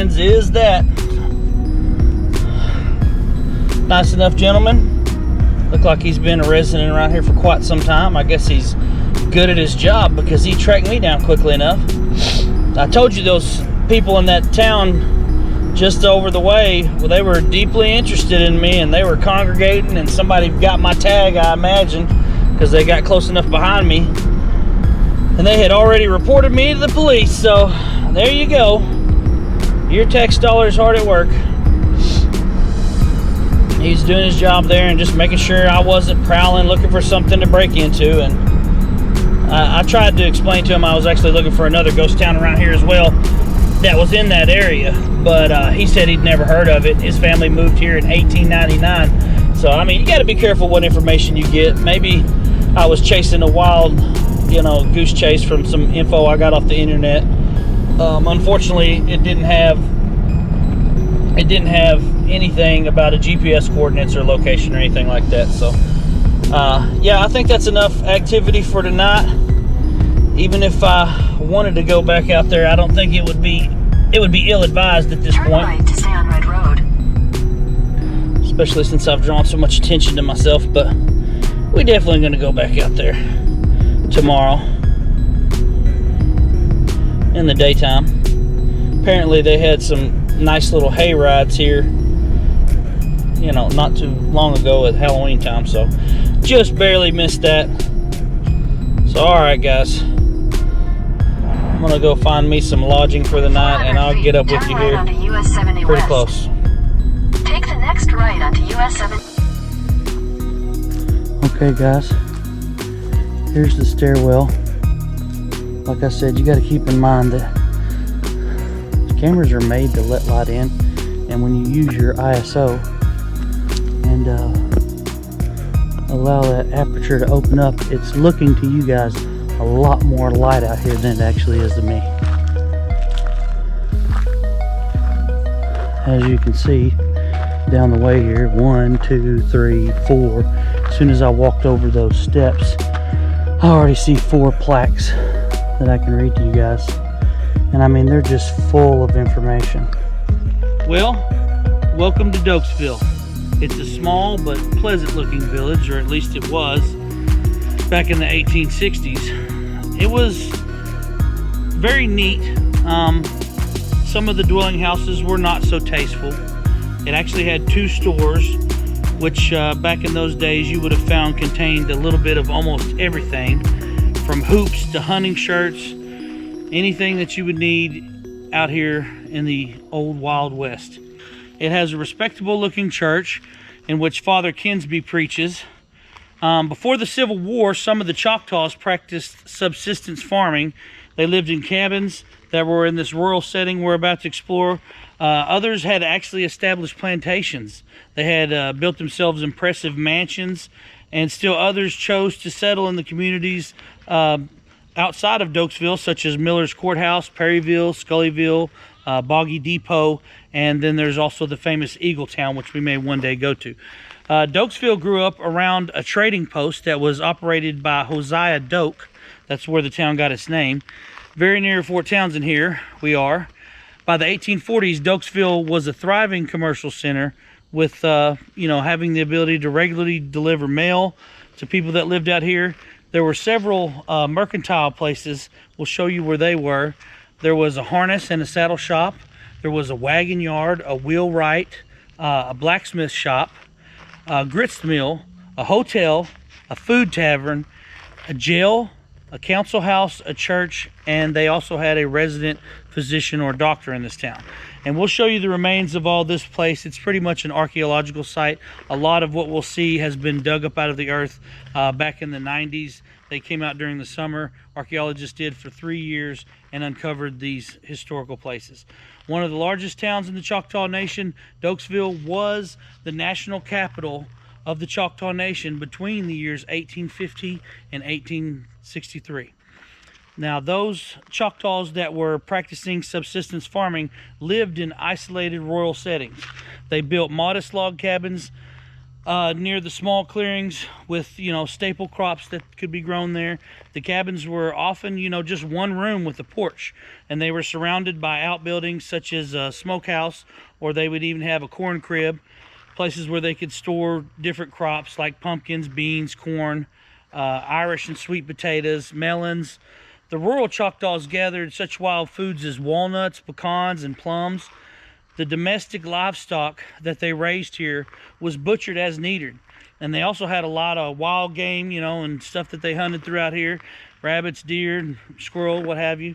friends, is that nice enough gentleman. Looked like he's been a resident around here for quite some time. I guess he's good at his job because he tracked me down quickly enough. I told you those people in that town just over the way, well, they were deeply interested in me, and they were congregating, and somebody got my tag, I imagine, because they got close enough behind me, and they had already reported me to the police. So there you go, your tax dollars hard at work. He's doing his job there and just making sure I wasn't prowling looking for something to break into. And I tried to explain to him I was actually looking for another ghost town around here as well that was in that area, but he said he'd never heard of it. His family moved here in 1899. So I mean, you got to be careful what information you get. Maybe I was chasing a wild, goose chase from some info I got off the internet. Unfortunately, it didn't have anything about a GPS coordinates or location or anything like that. So yeah, I think that's enough activity for tonight. Even if I wanted to go back out there, I don't think it would be ill-advised at this point. Turn right to stay on Red Road. Especially since I've drawn so much attention to myself, but we're definitely going to go back out there tomorrow in the daytime. Apparently they had some nice little hay rides here, not too long ago at Halloween time, so just barely missed that. So alright guys, I'm gonna go find me some lodging for the night, and I'll get up with you here pretty close. Take the next right onto US 70. Okay guys, here's the stairwell. Like I said, you got to keep in mind that cameras are made to let light in, and when you use your ISO and allow that aperture to open up, it's looking to you guys a lot more light out here than it actually is to me. As you can see down the way here, 1, 2, 3, 4. As soon as I walked over those steps, I already see 4 plaques that I can read to you guys. And I mean, they're just full of information. Well, welcome to Doaksville. It's a small but pleasant looking village, or at least it was back in the 1860s. It was very neat. Some of the dwelling houses were not so tasteful. It actually had 2 stores, which back in those days you would have found contained a little bit of almost everything, from hoops to hunting shirts, anything that you would need out here in the old Wild West. It has a respectable looking church in which Father Kinsby preaches. Before the Civil War, some of the Choctaws practiced subsistence farming. They lived in cabins that were in this rural setting we're about to explore. Others had actually established plantations. They had built themselves impressive mansions, and still others chose to settle in the communities outside of Doaksville, such as Miller's Courthouse, Perryville, Scullyville, Boggy Depot, and then there's also the famous Eagle Town, which we may one day go to. Doaksville grew up around a trading post that was operated by Hosea Doak. That's where the town got its name. Very near Fort Townsend here we are. By the 1840s, Doaksville was a thriving commercial center with, having the ability to regularly deliver mail to people that lived out here. There were several mercantile places. We'll show you where they were. There was a harness and a saddle shop. There was a wagon yard, a wheelwright, a blacksmith shop, a grist mill, a hotel, a food tavern, a jail, a council house, a church, and they also had a resident physician or doctor in this town. And we'll show you the remains of all this place. It's pretty much an archaeological site. A lot of what we'll see has been dug up out of the earth back in the 90s. They came out during the summer. Archaeologists did for 3 years and uncovered these historical places. One of the largest towns in the Choctaw Nation, Doaksville was the national capital of the Choctaw Nation between the years 1850 and 1863. Now, those Choctaws that were practicing subsistence farming lived in isolated rural settings. They built modest log cabins near the small clearings with, you know, staple crops that could be grown there. The cabins were often, you know, just one room with a porch, and they were surrounded by outbuildings such as a smokehouse, or they would even have a corn crib, places where they could store different crops like pumpkins, beans, corn, Irish and sweet potatoes, melons. The rural Choctaws gathered such wild foods as walnuts, pecans, and plums. The domestic livestock that they raised here was butchered as needed. And they also had a lot of wild game, you know, and stuff that they hunted throughout here. Rabbits, deer, squirrel, what have you.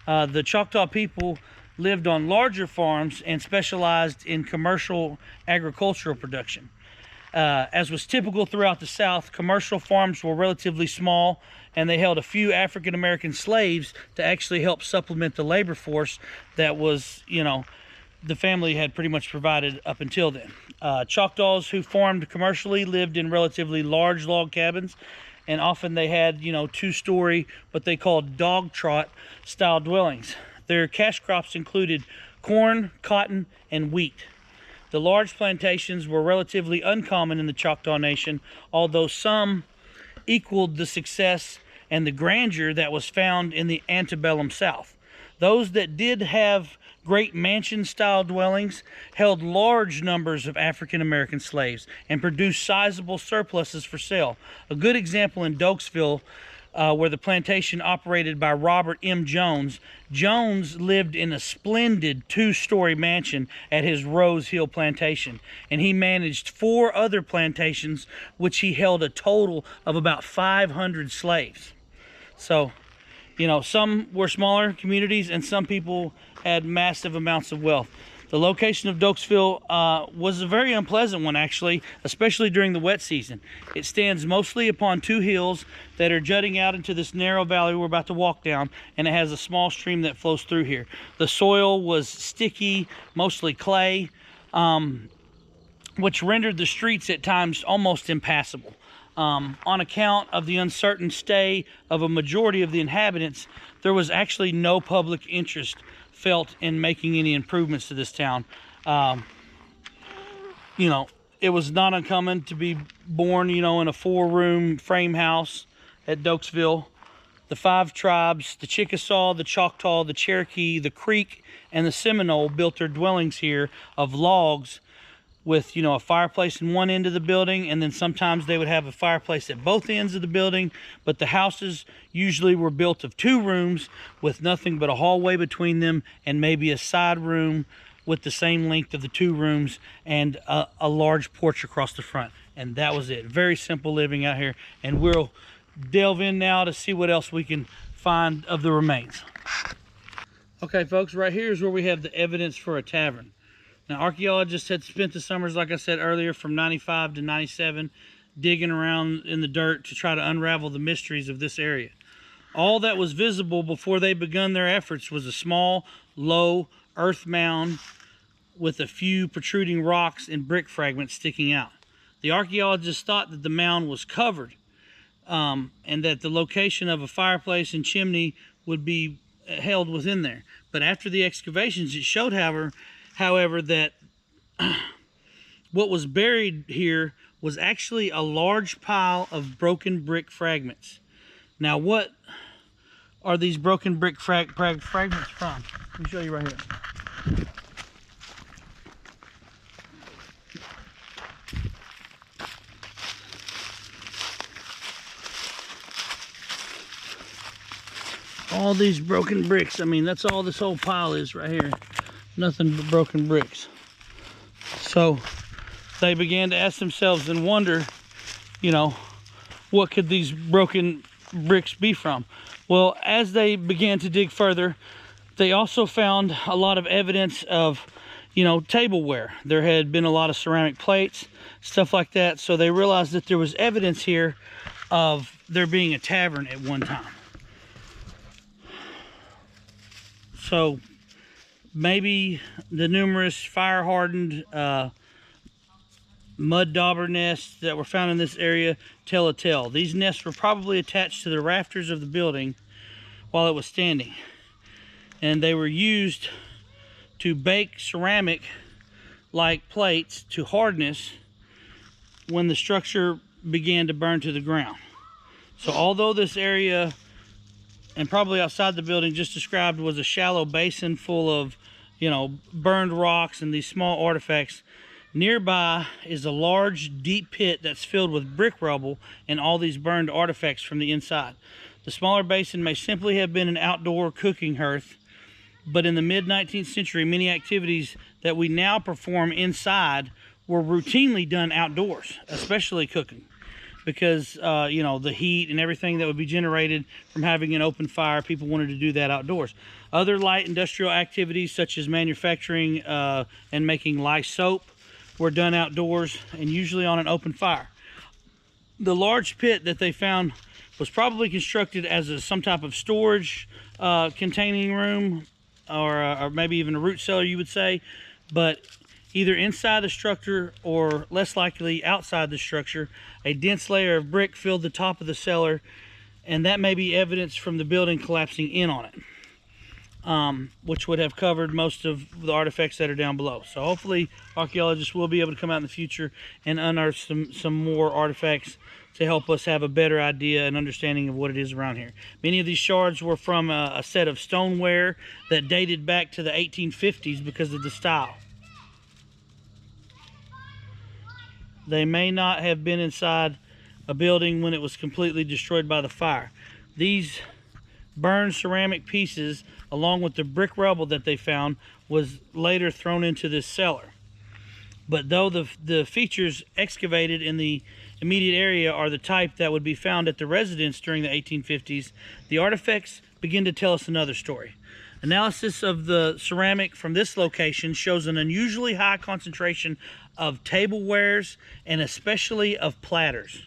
The Choctaw people lived on larger farms and specialized in commercial agricultural production. As was typical throughout the South, commercial farms were relatively small, and they held a few African American slaves to actually help supplement the labor force that was, you know, the family had pretty much provided up until then. Choctaws who farmed commercially lived in relatively large log cabins, and often they had, you know, two-story, what they called dog trot style dwellings. Their cash crops included corn, cotton, and wheat. The large plantations were relatively uncommon in the Choctaw Nation, although some equaled the success and the grandeur that was found in the antebellum South. Those that did have great mansion-style dwellings held large numbers of African American slaves and produced sizable surpluses for sale. A good example in Doaksville, where the plantation operated by Robert M. Jones. Jones lived in a splendid two-story mansion at his Rose Hill plantation, and he managed 4 other plantations, which he held a total of about 500 slaves. So, you know, some were smaller communities and some people had massive amounts of wealth. The location of Doaksville was a very unpleasant one, actually, especially during the wet season. It stands mostly upon 2 hills that are jutting out into this narrow valley we're about to walk down, and it has a small stream that flows through here. The soil was sticky, mostly clay, which rendered the streets at times almost impassable. On account of the uncertain stay of a majority of the inhabitants, there was actually no public interest felt in making any improvements to this town. You know, it was not uncommon to be born, you know, in a 4-room frame house at Doaksville. The 5 tribes, the Chickasaw, the Choctaw, the Cherokee, the Creek, and the Seminole built their dwellings here of logs with, you know, a fireplace in one end of the building, and then sometimes they would have a fireplace at both ends of the building. But the houses usually were built of 2 rooms with nothing but a hallway between them and maybe a side room with the same length of the 2 rooms and a large porch across the front. And that was it. Very simple living out here, and we'll delve in now to see what else we can find of the remains. Okay folks, right here is where we have the evidence for a tavern. Now, archaeologists had spent the summers, like I said earlier, from 95 to 97, digging around in the dirt to try to unravel the mysteries of this area. All that was visible before they begun their efforts was a small, low earth mound with a few protruding rocks and brick fragments sticking out. The archaeologists thought that the mound was covered, and that the location of a fireplace and chimney would be held within there. But after the excavations, it showed, however, that what was buried here was actually a large pile of broken brick fragments. Now, what are these broken brick fragments from? Let me show you right here. All these broken bricks. I mean, that's all this whole pile is right here. Nothing but broken bricks. So they began to ask themselves and wonder, you know, what could these broken bricks be from? Well, as they began to dig further, they also found a lot of evidence of, you know, tableware. There had been a lot of ceramic plates, stuff like that. So they realized that there was evidence here of there being a tavern at one time. So maybe the numerous fire-hardened mud dauber nests that were found in this area tell a tale. These nests were probably attached to the rafters of the building while it was standing, and they were used to bake ceramic like plates to hardness when the structure began to burn to the ground. So although this area, and probably outside the building just described, was a shallow basin full of, you know, burned rocks and these small artifacts, nearby is a large deep pit that's filled with brick rubble and all these burned artifacts from the inside. The smaller basin may simply have been an outdoor cooking hearth, but in the mid-19th century, many activities that we now perform inside were routinely done outdoors, especially cooking, because you know, the heat and everything that would be generated from having an open fire, people wanted to do that outdoors. Other light industrial activities such as manufacturing and making lye soap were done outdoors and usually on an open fire. The large pit that they found was probably constructed as some type of storage containing room, or maybe even a root cellar, you would say, but either inside the structure or less likely outside the structure, a dense layer of brick filled the top of the cellar, and that may be evidence from the building collapsing in on it, which would have covered most of the artifacts that are down below. So hopefully archaeologists will be able to come out in the future and unearth some more artifacts to help us have a better idea and understanding of what it is around here. Many of these shards were from a set of stoneware that dated back to the 1850s because of the style. They may not have been inside a building when it was completely destroyed by the fire. These burned ceramic pieces, along with the brick rubble that they found, was later thrown into this cellar. But though the features excavated in the immediate area are the type that would be found at the residence during the 1850s, the artifacts begin to tell us another story. Analysis of the ceramic from this location shows an unusually high concentration of tablewares and especially of platters.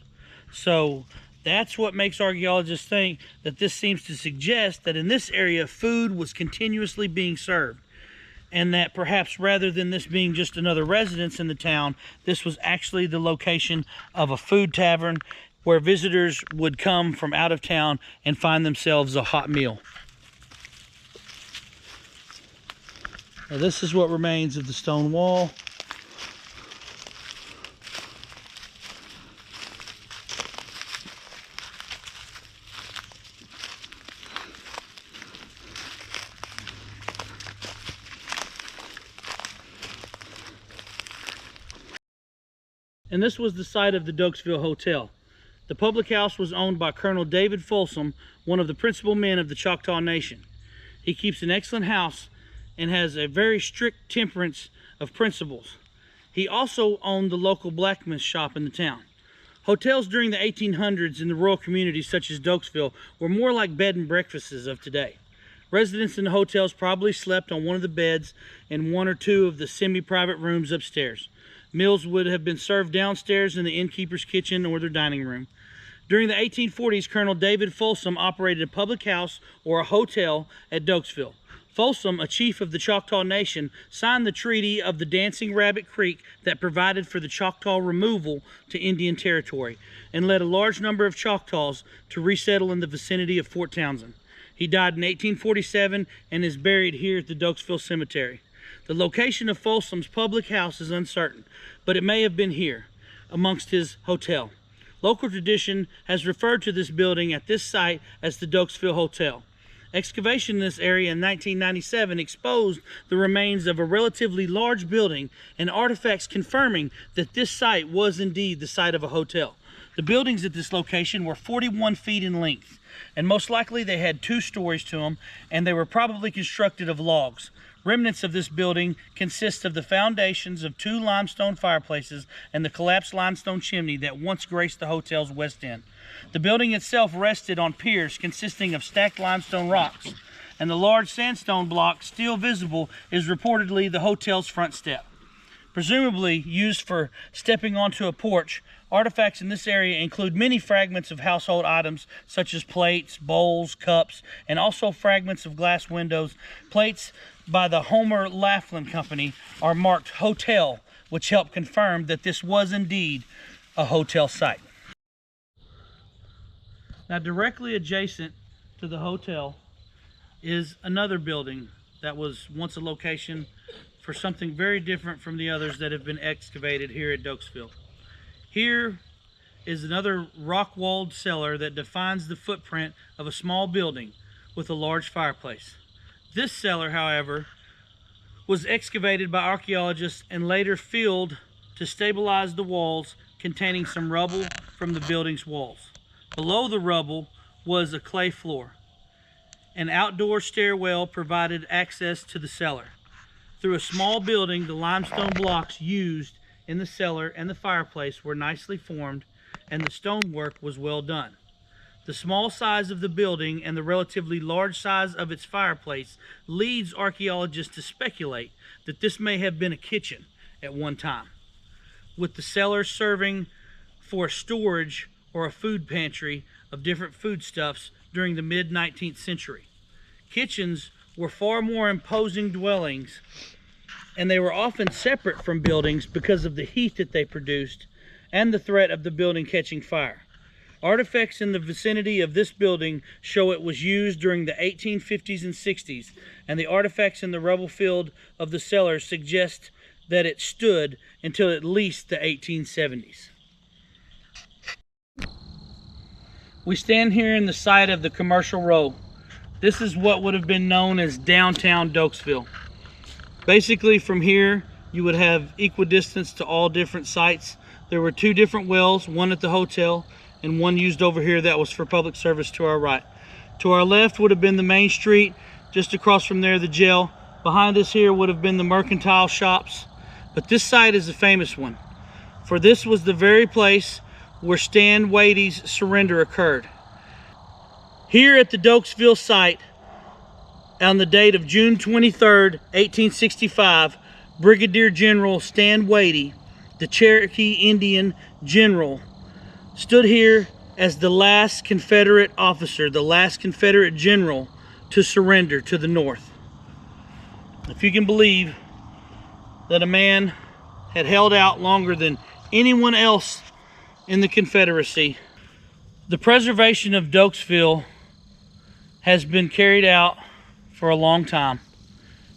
So that's what makes archaeologists think that this seems to suggest that in this area food was continuously being served, and that perhaps rather than this being just another residence in the town, this was actually the location of a food tavern where visitors would come from out of town and find themselves a hot meal. Now, this is what remains of the stone wall. And this was the site of the Doaksville Hotel. The public house was owned by Colonel David Folsom, one of the principal men of the Choctaw Nation. He keeps an excellent house and has a very strict temperance of principles. He also owned the local blacksmith shop in the town. Hotels during the 1800s in the rural communities such as Doaksville were more like bed and breakfasts of today. Residents in the hotels probably slept on one of the beds in one or two of the semi-private rooms upstairs. Meals would have been served downstairs in the innkeeper's kitchen or their dining room. During the 1840s, Colonel David Folsom operated a public house or a hotel at Doaksville. Folsom, a chief of the Choctaw Nation, signed the Treaty of the Dancing Rabbit Creek that provided for the Choctaw removal to Indian Territory and led a large number of Choctaws to resettle in the vicinity of Fort Townsend. He died in 1847 and is buried here at the Doaksville Cemetery. The location of Folsom's public house is uncertain, but it may have been here, amongst his hotel. Local tradition has referred to this building at this site as the Doaksville Hotel. Excavation in this area in 1997 exposed the remains of a relatively large building and artifacts confirming that this site was indeed the site of a hotel. The buildings at this location were 41 feet in length, and most likely they had 2 stories to them, and they were probably constructed of logs. Remnants of this building consist of the foundations of 2 limestone fireplaces and the collapsed limestone chimney that once graced the hotel's west end. The building itself rested on piers consisting of stacked limestone rocks, and the large sandstone block still visible is reportedly the hotel's front step. Presumably used for stepping onto a porch, artifacts in this area include many fragments of household items such as plates, bowls, cups, and also fragments of glass windows. Plates by the Homer Laughlin Company are marked hotel, which help confirm that this was indeed a hotel site. Now, directly adjacent to the hotel is another building that was once a location for something very different from the others that have been excavated here at Doaksville. Here is another rock-walled cellar that defines the footprint of a small building with a large fireplace. This cellar, however, was excavated by archaeologists and later filled to stabilize the walls, containing some rubble from the building's walls. Below the rubble was a clay floor. An outdoor stairwell provided access to the cellar. Through a small building, the limestone blocks used in the cellar and the fireplace were nicely formed, and the stonework was well done. The small size of the building and the relatively large size of its fireplace leads archaeologists to speculate that this may have been a kitchen at one time, with the cellar serving for storage or a food pantry of different foodstuffs during the mid-19th century. Kitchens were far more imposing dwellings, and they were often separate from buildings because of the heat that they produced and the threat of the building catching fire. Artifacts in the vicinity of this building show it was used during the 1850s and 60s, and the artifacts in the rubble field of the cellar suggest that it stood until at least the 1870s. We stand here in the site of the commercial row. This is what would have been known as downtown Doaksville. Basically, from here you would have equidistance to all different sites. There were two different wells, one at the hotel and one used over here that was for public service to our right. To our left would have been the main street, just across from there the jail. Behind us here would have been the mercantile shops. But this site is a famous one, for this was the very place where Stan Wade's surrender occurred. Here at the Doaksville site, on the date of June 23rd, 1865, Brigadier General Stan Wade, the Cherokee Indian general, stood here as the last Confederate officer, the last Confederate general to surrender to the North. If you can believe that a man had held out longer than anyone else in the Confederacy. The preservation of Doaksville has been carried out for a long time.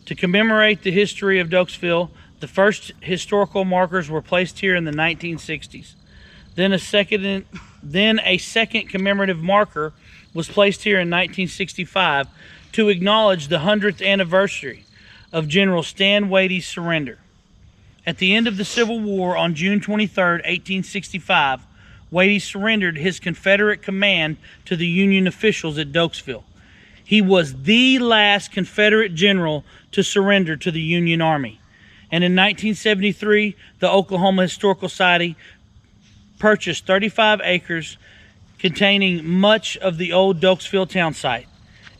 To commemorate the history of Doaksville, the first historical markers were placed here in the 1960s. Then a second commemorative marker was placed here in 1965 to acknowledge the 100th anniversary of General Stan Wade's surrender. At the end of the Civil War on June 23, 1865, Wade surrendered his Confederate command to the Union officials at Doaksville. He was the last Confederate general to surrender to the Union Army. And in 1973, the Oklahoma Historical Society purchased 35 acres containing much of the old Doaksville town site.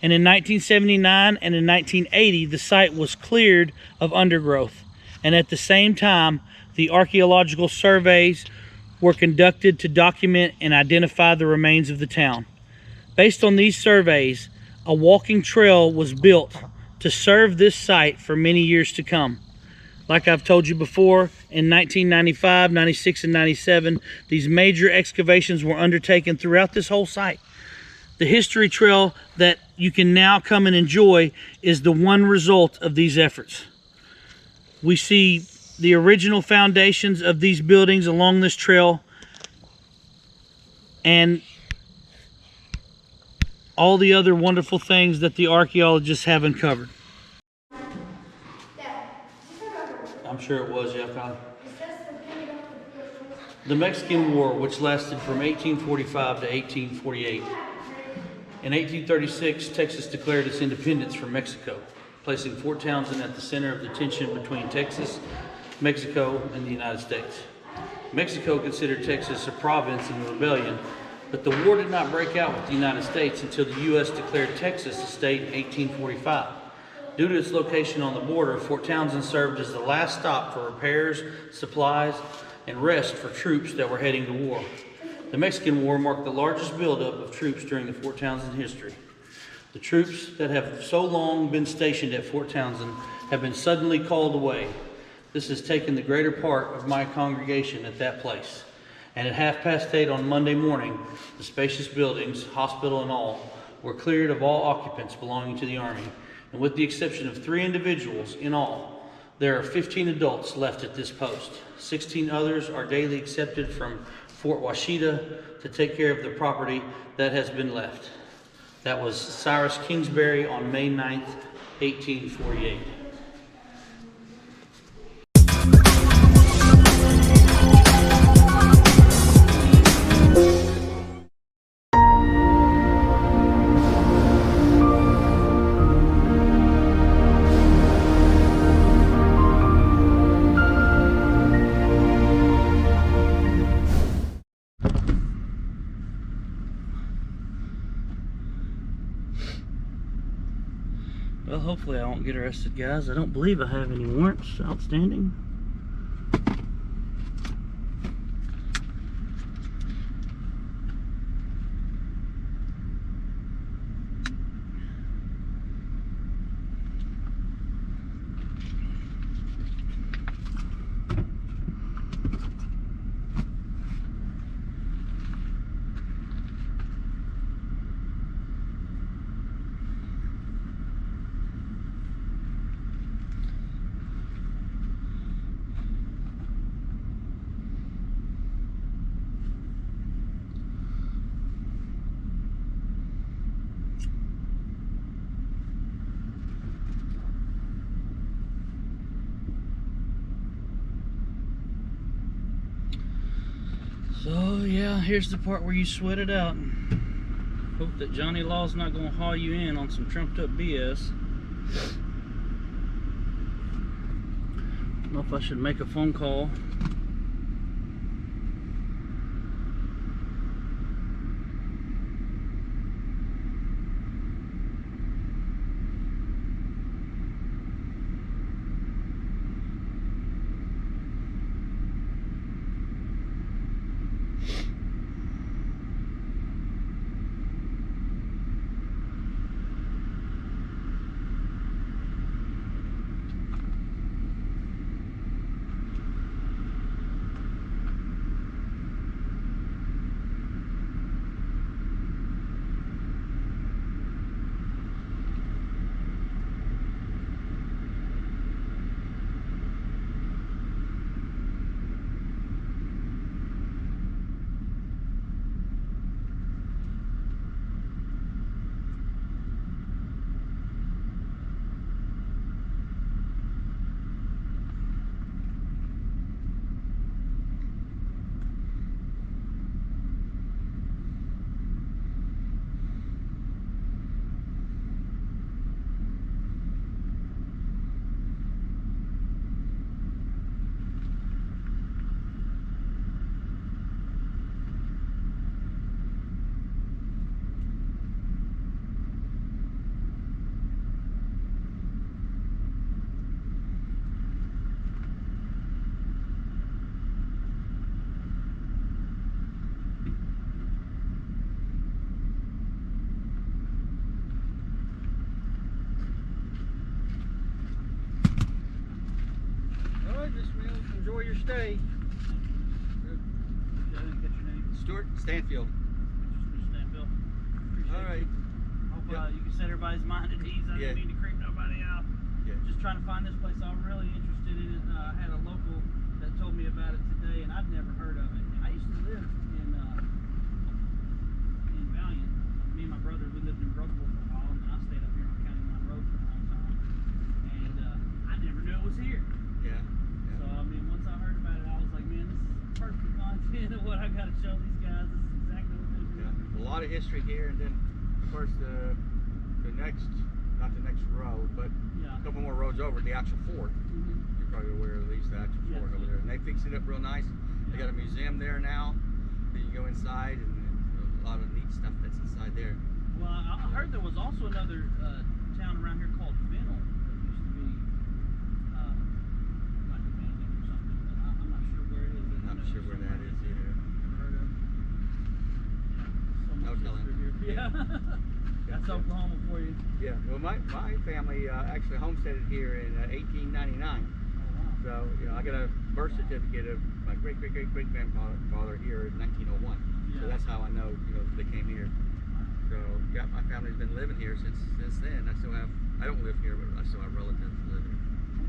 And in 1979 and in 1980, the site was cleared of undergrowth. And at the same time, the archaeological surveys were conducted to document and identify the remains of the town. Based on these surveys, a walking trail was built to serve this site for many years to come. Like I've told you before, in 1995, 96, and 97, these major excavations were undertaken throughout this whole site. The history trail that you can now come and enjoy is the one result of these efforts. We see the original foundations of these buildings along this trail and all the other wonderful things that the archaeologists have uncovered. I'm sure it was, yeah, Colin. The Mexican War, which lasted from 1845 to 1848. In 1836, Texas declared its independence from Mexico, placing Fort Townsend at the center of the tension between Texas, Mexico, and the United States. Mexico considered Texas a province in the rebellion, but the war did not break out with the United States until the U.S. declared Texas a state in 1845. Due to its location on the border, Fort Townsend served as the last stop for repairs, supplies, and rest for troops that were heading to war. The Mexican War marked the largest buildup of troops during the Fort Townsend history. The troops that have so long been stationed at Fort Townsend have been suddenly called away. This has taken the greater part of my congregation at that place. And at 8:30 on Monday morning, the spacious buildings, hospital and all, were cleared of all occupants belonging to the Army. And with the exception of 3 individuals in all, There are 15 adults left at this post. 16 others are daily accepted from Fort Washita to take care of the property that has been left. That was Cyrus Kingsbury on May 9th, 1848. Well, hopefully I won't get arrested, guys. I don't believe I have any warrants outstanding. So yeah, here's the part where you sweat it out. Hope that Johnny Law's not gonna haul you in on some trumped up BS. I don't know if I should make a phone call. Enjoy your stay. Good. I didn't get your name. Stuart Stanfield. Mr. Stanfield. Appreciate All right. it. Hope Yep. You can set everybody's mind at ease. I Yeah. didn't mean to creep nobody out. Yeah. Just trying to find this place. I'm really interested in it. I had a local that told me about it today, and I'd never heard of it. I used to live in Valiant. Me and my brother, we lived in Brooklyn for a while, and then I stayed up here on County Line Road for a long time. And I never knew it was here. Yeah. So I mean, once I heard about it, I was like, man, this is perfect content of what I got to show these guys. This is exactly what they're doing. Yeah. A lot of history here, and then of course the next, not the next road, but Yeah. a couple more roads over, the actual fort. Mm-hmm. You're probably aware of at least the actual Yeah. fort over there, and they fixed it up real nice. They got a museum there now. Then you go inside, and a lot of neat stuff that's inside there. Well, I heard there was also another town around here called Fennel that used to be like abandoned or something, but I'm not sure where it is. I'm not sure where that is either. Never heard of. So No much telling. history here. Yeah. That's Yeah. Oklahoma for you. Yeah. Well, my family actually homesteaded here in 1899. Oh wow. So, you know, I got a birth certificate of my great-great-great-great-grandfather here in 1901. Yeah. So that's how I know, you know, they came here. So, yeah, my family's been living here since then. I don't live here, but I still have relatives that live here.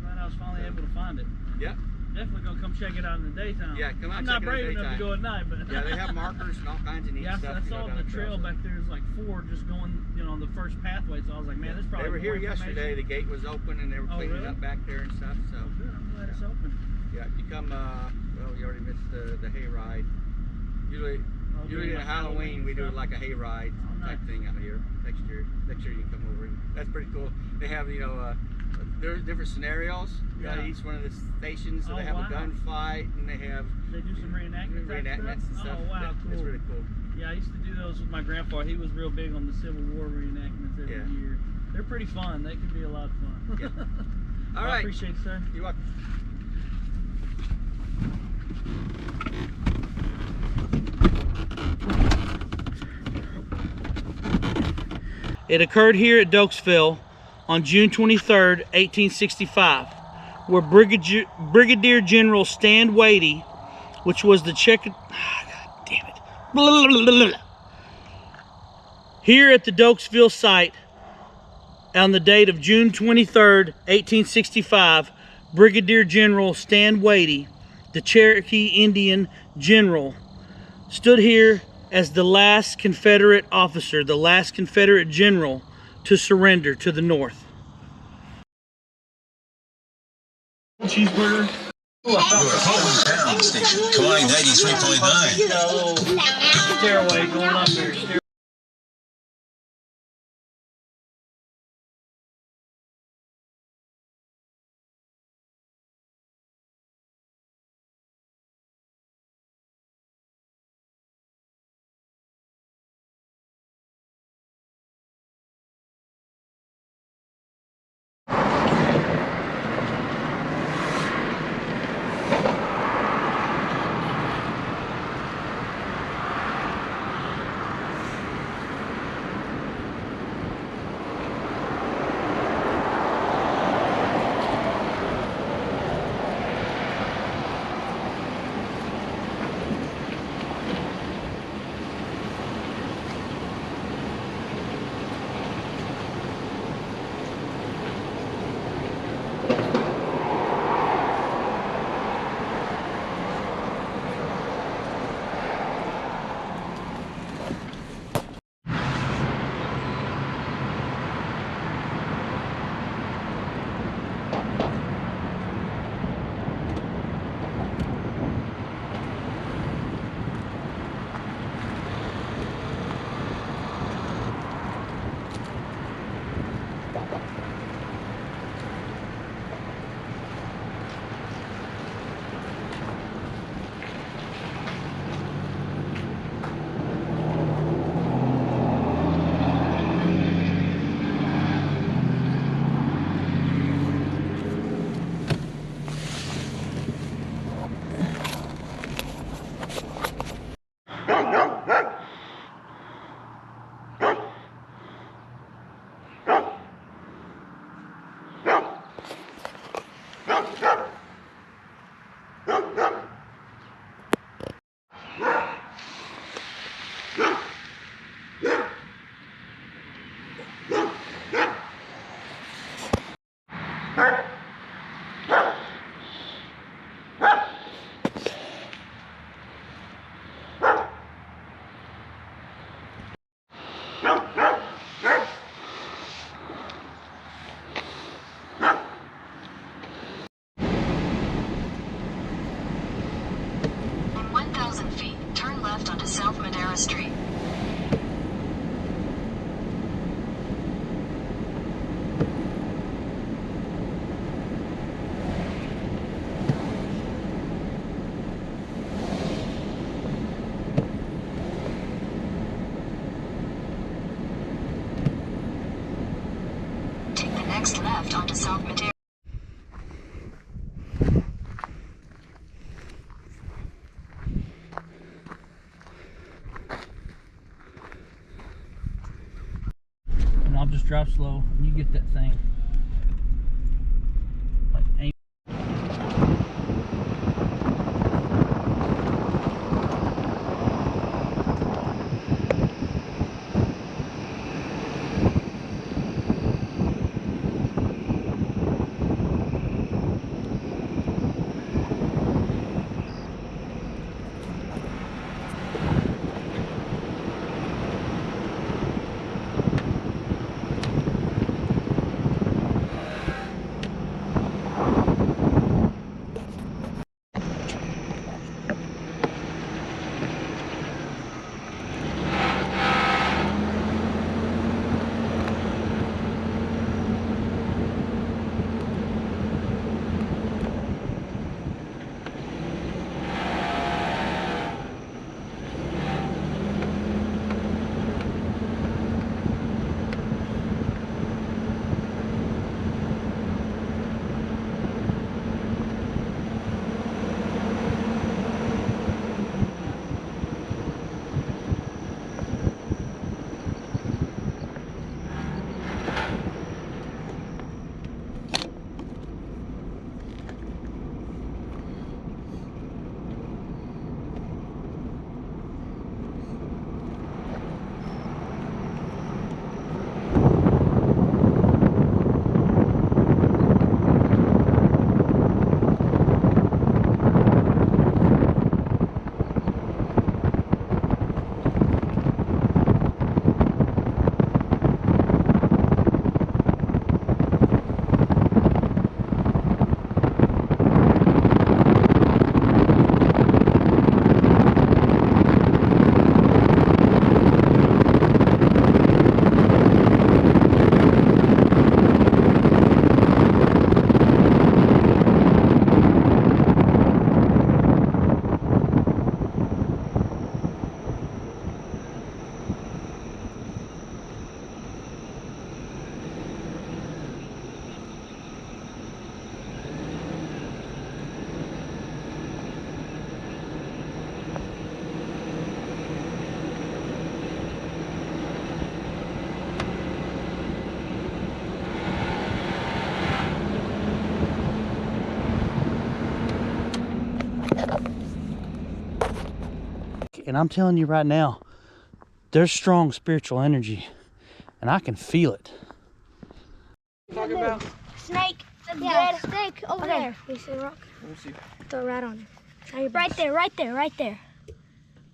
glad I was finally able to find it. Yep. Definitely gonna come check it out in the daytime. Yeah, come out I'm check not it out brave in the enough to daytime. go at night, but Yeah, they have markers and all kinds of neat yeah, stuff. I saw down the the trail so. back there is like 4 just going, on the first pathway. So I was like, man, there's probably They were more here yesterday. The gate was open and they were cleaning really? up back there and stuff. So Oh, good. I'm glad it's open. yeah, you come. Well, you already missed the hayride. Usually doing at like Halloween we do stuff? like a hayride type thing out here. Next year you can come over. That's pretty cool. They have there's different scenarios at each one of the stations. So they have a gunfight and they have They do some reenactments and stuff. Oh wow, cool. It's really cool. Yeah, I used to do those with my grandpa. He was real big on the Civil War reenactments every year. They're pretty fun. They can be a lot of fun. Yeah. All right. I appreciate it, sir. You're welcome. It occurred here at Doaksville on June 23rd, 1865, where Brigadier General Stan Wadey, which was the God damn it. Blah, blah, blah, blah. Here at the Doaksville site, on the date of June 23rd, 1865, Brigadier General Stan Wadey, the Cherokee Indian General, stood here as the last Confederate officer, the last Confederate general to surrender to the North. Cheeseburger. Your hometown station, Kalani 93.9. Got a little stairway going up there. In 1,000 feet, turn left onto South Madera Street. Take the next left onto South Madera. And I'll just drive slow and you get that thing. Like, aim. and I'm telling you right now, there's strong spiritual energy, and I can feel it. Talking about Snake. Yeah, snake over there. You see the rock? let me see. Throw it right on it. Right there, right there, right there.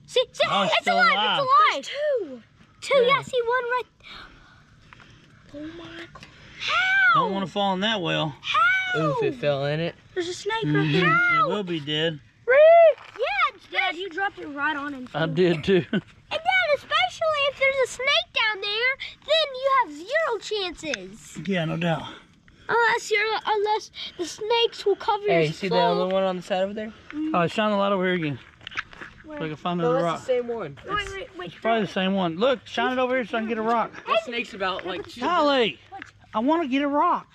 See, Oh, it's it's still alive, alive. it's alive. Two, yeah, see one right. Oh my God. How? Don't want to fall in that well. How? Oof, it fell in it. There's a snake right there. It will be dead. Yeah, Dad, you dropped it right on it. I did too. And Dad, especially if there's a snake down there, then you have 0 chances. Yeah, no doubt. Unless the snakes will cover your Hey, see the other one on the side over there? Oh, shine the light over here again. So I can find No, another that's rock. the same one. Wait. It's probably the same one. Look, shine it over here so I can get a rock. That snake's about like 2. Golly, I want to get a rock.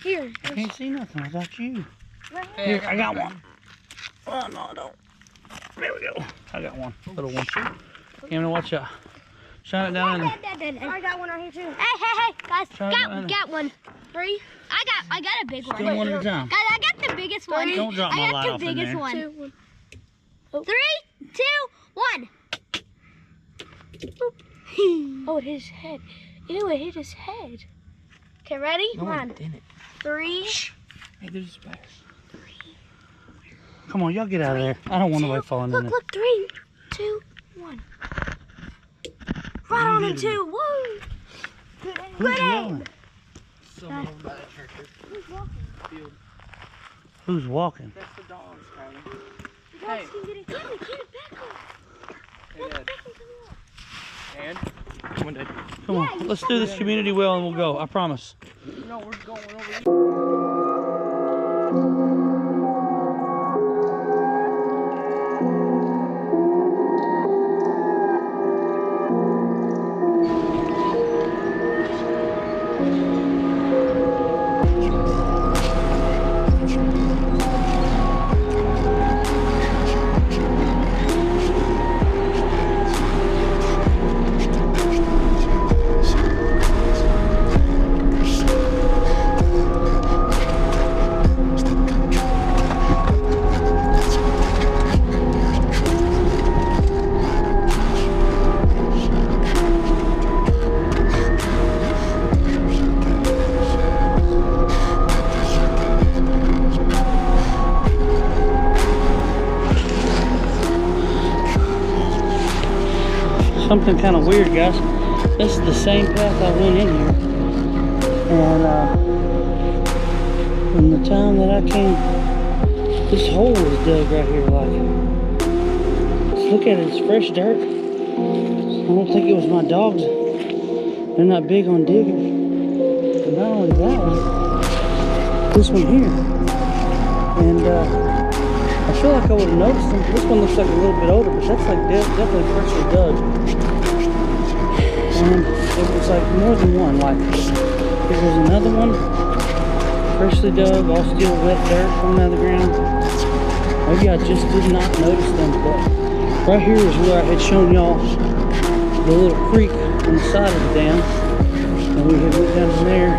Here. I can't see nothing without you. Hey, Here, I got one. Oh, no, I don't. There we go. I got one. Little one. Cameron, watch out. Shine it down in there. I got one right here too. Hey, guys, Try that. got one. 3. I got a big one. Do one at a time. Guys, I got the biggest one. Don't drop my I light got off the in biggest there. one. 2, 1. 3, 2, 1. Oh, it hit his head. Ew, it hit his head. Okay, ready? No, Come on. it didn't. 3. Hey, there's a spider. Come on, y'all get out of there. I don't want nobody falling in there. Look, 3, 2, 1. Right on in 2. Woo! Good aim. Who's yelling? Someone over by that tractor. Who's walking? Field. Who's walking? That's the dogs, Kylie. You guys can get it. Get it back up. Hey, Dad. And? Come on, Dad. Come on, let's do this community well and we'll go. I promise. No, we're going over here. Something kind of weird, guys. This is the same path I went in here. And from the time that I came, this hole was dug right here. Like, let's look at it. It's fresh dirt. I don't think it was my dogs. They're not big on digging. But not only that one, this one here. And I feel like I would have noticed them. This one looks like a little bit older, but that's like definitely freshly dug. And it was like more than one. Like, there was another one, freshly dug, all still wet dirt coming out of the ground. Maybe I just did not notice them, but right here is where I had shown y'all the little creek on the side of the dam. And we had went down from there.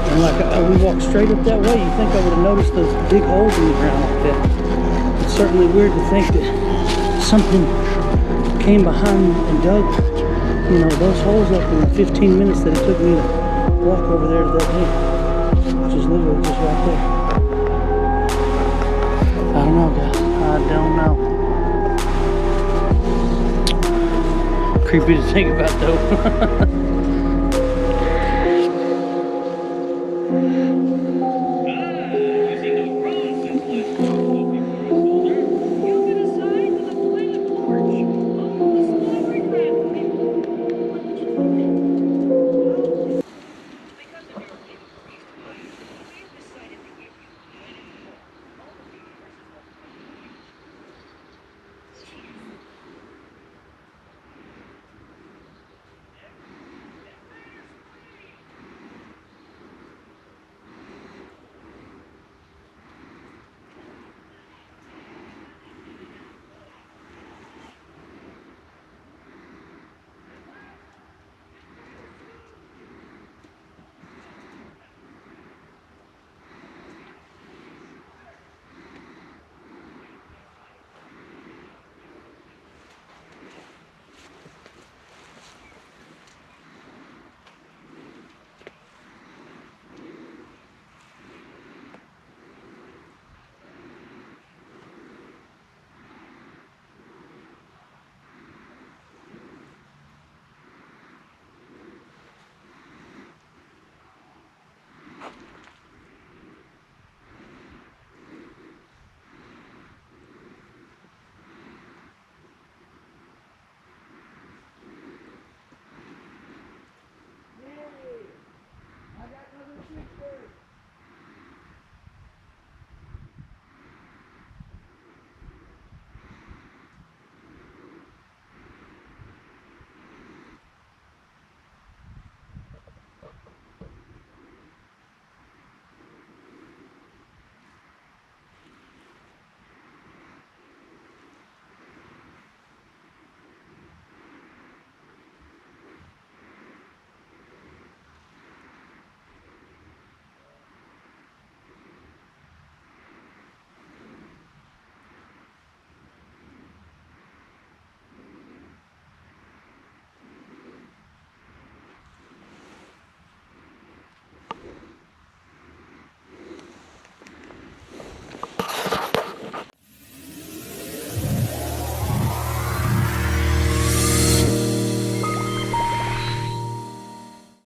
And like we walked straight up that way, you think I would have noticed those big holes in the ground like that. It's certainly weird to think that something came behind and dug, you know, those holes up in the 15 minutes that it took me to walk over there to that dam, which is literally just right there. I don't know, guys. I don't know. Creepy to think about, though.